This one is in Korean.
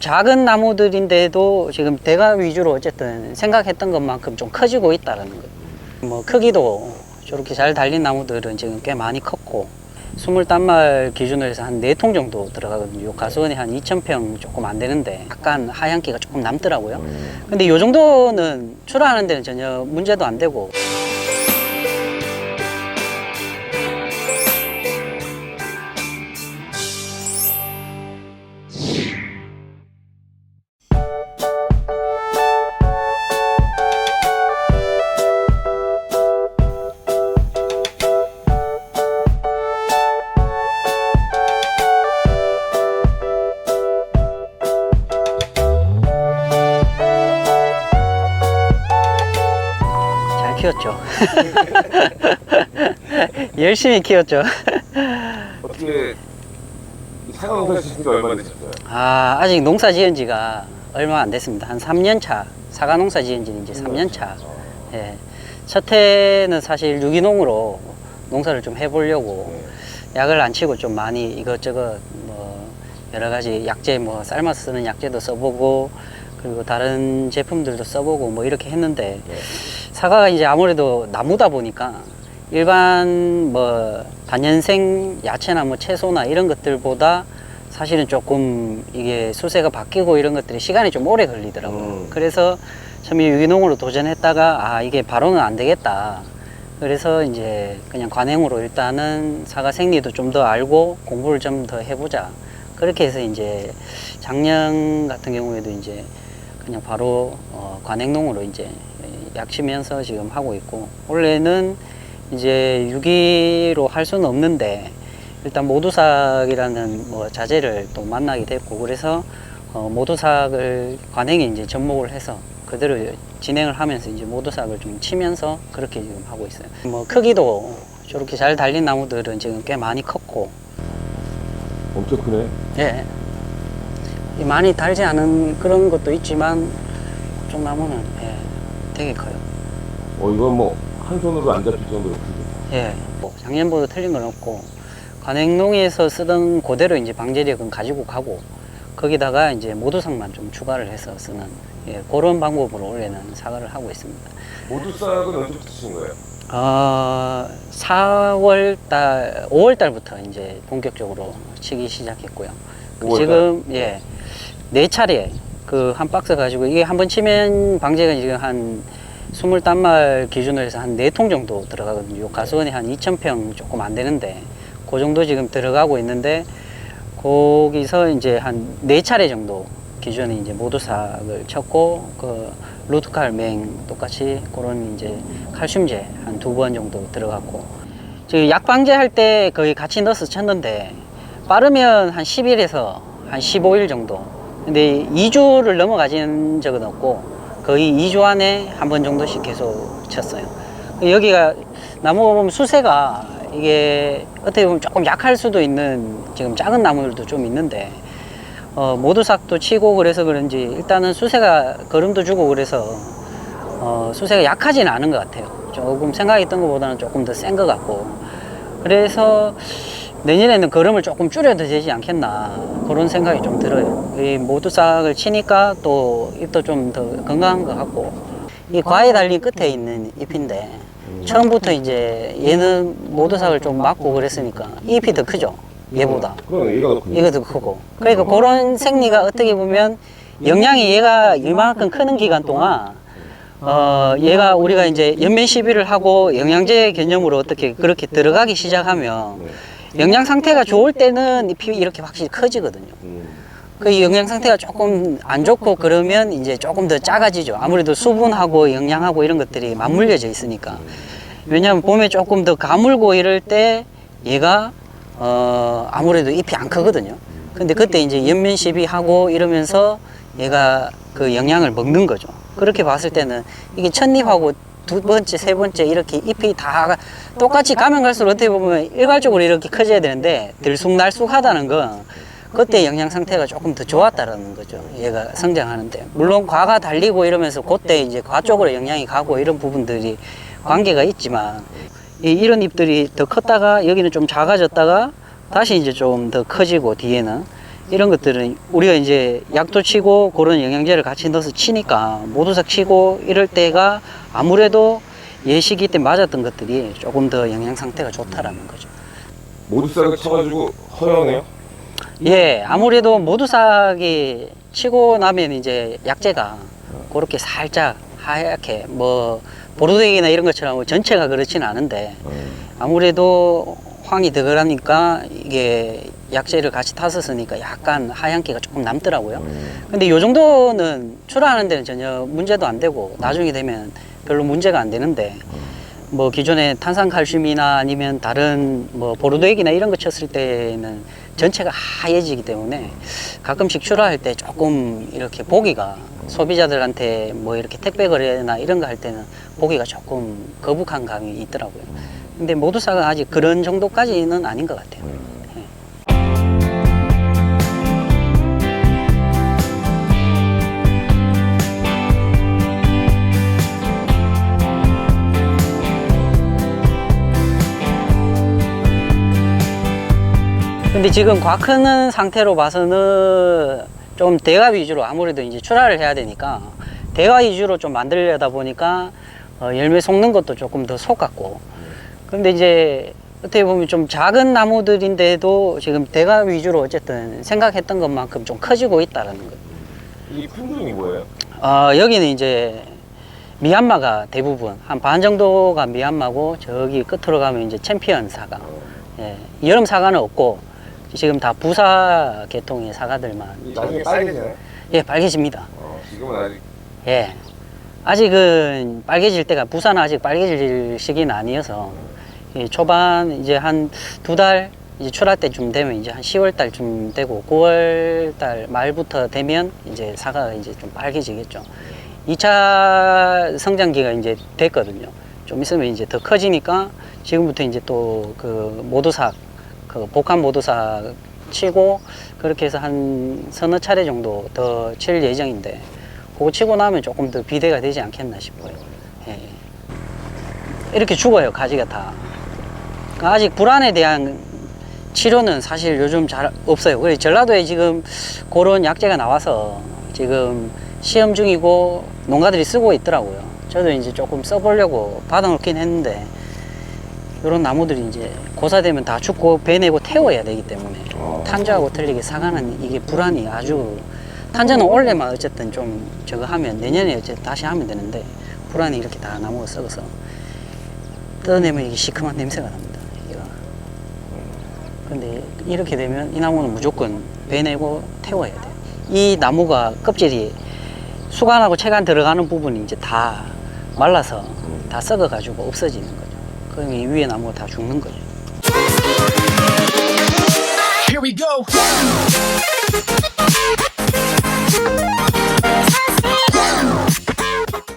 작은 나무들인데도 지금 대가 위주로 어쨌든 생각했던 것만큼 좀 커지고 있다는 거예요. 뭐 크기도 저렇게 잘 달린 나무들은 지금 꽤 많이 컸고 20단말 기준으로 해서 한 4통 정도 들어가거든요. 가수원이 한 2,000평 조금 안 되는데 약간 하얀기가 조금 남더라고요. 근데 이 정도는 출하하는 데는 전혀 문제도 안 되고. 키웠죠. 열심히 키웠죠. 어떻게 사과 농사 지신 지 얼마 되셨어요? 아직 농사 지은 지가 얼마 안 됐습니다. 한 3년 차. 사과 농사 지은 지는 이제 3년 차. 예. 첫 해는 사실 유기농으로 농사를 좀 해보려고 약을 안 치고 좀 많이 이것저것 뭐 여러 가지 약재 뭐 삶아서 쓰는 약재도 써보고 그리고 다른 제품들도 써보고 뭐 이렇게 했는데 사과가 이제 아무래도 나무다 보니까 일반 뭐 단연생 야채나 뭐 채소나 이런 것들보다 사실은 조금 이게 수세가 바뀌고 이런 것들이 시간이 좀 오래 걸리더라고요. 그래서 처음에 유기농으로 도전했다가 이게 바로는 안 되겠다. 그래서 이제 그냥 관행으로 일단은 사과 생리도 좀 더 알고 공부를 좀 더 해보자. 그렇게 해서 이제 작년 같은 경우에도 이제 그냥 바로 관행농으로 이제 약치면서 지금 하고 있고, 원래는 이제 유기로 할 수는 없는데 일단 모두삭이라는 뭐 자재를 또 만나게 됐고, 그래서 모두삭을 관행에 이제 접목을 해서 그대로 진행을 하면서 이제 모두삭을 좀 치면서 그렇게 지금 하고 있어요. 뭐 크기도 저렇게 잘 달린 나무들은 지금 꽤 많이 컸고. 엄청 크네. 예. 많이 달지 않은 그런 것도 있지만 쪽 나무는 되게 커요. 이건 뭐 한 손으로 안 잡힐 정도로 크죠. 예. 뭐 작년보다 틀린 건 없고, 관행농에서 쓰던 그대로 이제 방제력은 가지고 가고, 거기다가 이제 모두삭만 좀 추가를 해서 쓰는 그런 방법으로 올해는 사과를 하고 있습니다. 모두삭은 언제부터 치신 거예요? 5월 달부터 이제 본격적으로 치기 시작했고요. 5월 지금 4차례 그 한 박스 가지고, 이게 한번 치면 방제가 지금 한 20단말 기준으로 해서 한 4통 정도 들어가거든요. 가수원이 한 2,000평 조금 안 되는데 그 정도 지금 들어가고 있는데, 거기서 이제 한 4차례 정도 기준에 이제 모두삭을 쳤고, 그 루트칼 맹 똑같이 그런 이제 칼슘제 한 2번 정도 들어갔고, 지금 약 방제할 때 거의 같이 넣어서 쳤는데 빠르면 한 10일에서 한 15일 정도. 근데 2주를 넘어가진 적은 없고 거의 2주 안에 한 번 정도씩 계속 쳤어요. 여기가 나무가 보면 수세가 이게 어떻게 보면 조금 약할 수도 있는 지금 작은 나무들도 좀 있는데, 모두삭도 치고 그래서 그런지 일단은 수세가 거름도 주고 그래서 수세가 약하지는 않은 것 같아요. 조금 생각했던 것보다는 조금 더 센 것 같고, 그래서 내년에는 거름을 조금 줄여도 되지 않겠나 그런 생각이 좀 들어요. 이 모두삭을 치니까 또 잎도 좀 더 건강한 것 같고, 이 과에 달린 끝에 있는 잎인데 처음부터 이제 얘는 모두삭을 좀 맞고 그랬으니까 잎이 더 크죠, 얘보다. 그럼 얘가 더 크네. 얘가 더 크고, 그러니까 그런 생리가 어떻게 보면 영양이 얘가 이만큼 크는 기간 동안 얘가 우리가 이제 연면 시비를 하고 영양제 개념으로 어떻게 그렇게 들어가기 시작하면 영양 상태가 좋을 때는 잎이 이렇게 확실히 커지거든요. 그 영양 상태가 조금 안 좋고 그러면 이제 조금 더 작아지죠. 아무래도 수분하고 영양하고 이런 것들이 맞물려져 있으니까. 왜냐하면 봄에 조금 더 가물고 이럴 때 얘가 아무래도 잎이 안 크거든요. 근데 그때 이제 연면 시비하고 이러면서 얘가 그 영양을 먹는 거죠. 그렇게 봤을 때는 이게 첫잎하고 두 번째, 세 번째 이렇게 잎이 다 똑같이 가면 갈수록 어떻게 보면 일괄적으로 이렇게 커져야 되는데 들쑥날쑥하다는 건 그때 영양 상태가 조금 더 좋았다는 거죠. 얘가 성장하는데. 물론 과가 달리고 이러면서 그때 이제 과 쪽으로 영양이 가고 이런 부분들이 관계가 있지만, 이런 잎들이 더 컸다가 여기는 좀 작아졌다가 다시 이제 좀 더 커지고 뒤에는 이런 것들은 우리가 이제 약도 치고 그런 영양제를 같이 넣어서 치니까 모두삭 치고 이럴 때가 아무래도 예시기 때 맞았던 것들이 조금 더 영양 상태가 좋다라는 거죠. 모두싹을 쳐가지고 허용해요? 예, 아무래도 모두삭이 치고 나면 이제 약재가 그렇게 살짝 하얗게 뭐 보르덱이나 이런 것처럼 전체가 그렇지는 않은데 아무래도 황이 더 그러니까 이게 약재를 같이 타서 쓰니까 약간 하얀기가 조금 남더라고요. 근데 요 정도는 출하하는 데는 전혀 문제도 안 되고 나중에 되면 별로 문제가 안 되는데 뭐 기존에 탄산칼슘이나 아니면 다른 뭐 보르도액이나 이런 거 쳤을 때는 전체가 하얘지기 때문에 가끔씩 출하할 때 조금 이렇게 보기가 소비자들한테 뭐 이렇게 택배 거래나 이런 거 할 때는 보기가 조금 거북한 감이 있더라고요. 근데 모두삭은 아직 그런 정도까지는 아닌 것 같아요. 근데 지금 과 크는 상태로 봐서는 좀 대가 위주로 아무래도 이제 출하를 해야 되니까 대가 위주로 좀 만들려다 보니까 열매 속는 것도 조금 더 속았고 근데 이제 어떻게 보면 좀 작은 나무들인데도 지금 대가 위주로 어쨌든 생각했던 것만큼 좀 커지고 있다라는 거예요. 이 품종이 뭐예요? 여기는 이제 미얀마가 대부분 한 반 정도가 미얀마고 저기 끝으로 가면 이제 챔피언 사과. 예, 여름 사과는 없고 지금 다 부사 계통의 사과들만. 나중에 빨개지나요? 예, 빨개집니다. 지금은 아직. 예, 아직은 빨개질 때가 부사는 아직 빨개질 시기는 아니어서 예, 초반 이제 한 2달 이제 출하 때쯤 되면 이제 한 10월 달쯤 되고 9월 달 말부터 되면 이제 사과가 이제 좀 빨개지겠죠. 2차 성장기가 이제 됐거든요. 좀 있으면 이제 더 커지니까 지금부터 이제 또 그 모두삭, 그 복합 모두삭 치고 그렇게 해서 한 서너 차례 정도 더 칠 예정인데 그거 치고 나면 조금 더 비대가 되지 않겠나 싶어요. 예. 이렇게 죽어요, 가지가 다. 아직 불안에 대한 치료는 사실 요즘 잘 없어요. 그래서 전라도에 지금 그런 약재가 나와서 지금 시험 중이고 농가들이 쓰고 있더라고요. 저도 이제 조금 써보려고 받아놓긴 했는데 이런 나무들이 이제 고사되면 다 죽고 베내고 태워야 되기 때문에 탄저하고 틀리게 사과는 이게 불안이 아주 탄저는 올해만 어쨌든 좀 저거 하면 내년에 어쨌든 다시 하면 되는데 불안이 이렇게 다 나무가 썩어서 뜯어내면 이게 시큼한 냄새가 납니다. 이거. 근데 이렇게 되면 이 나무는 무조건 베내고 태워야 돼요. 이 나무가 껍질이 수간하고 체간 들어가는 부분이 이제 다 말라서 다 썩어가지고 없어지는 거죠. 그럼 이 위에 나무가 다 죽는 거죠. Here we go.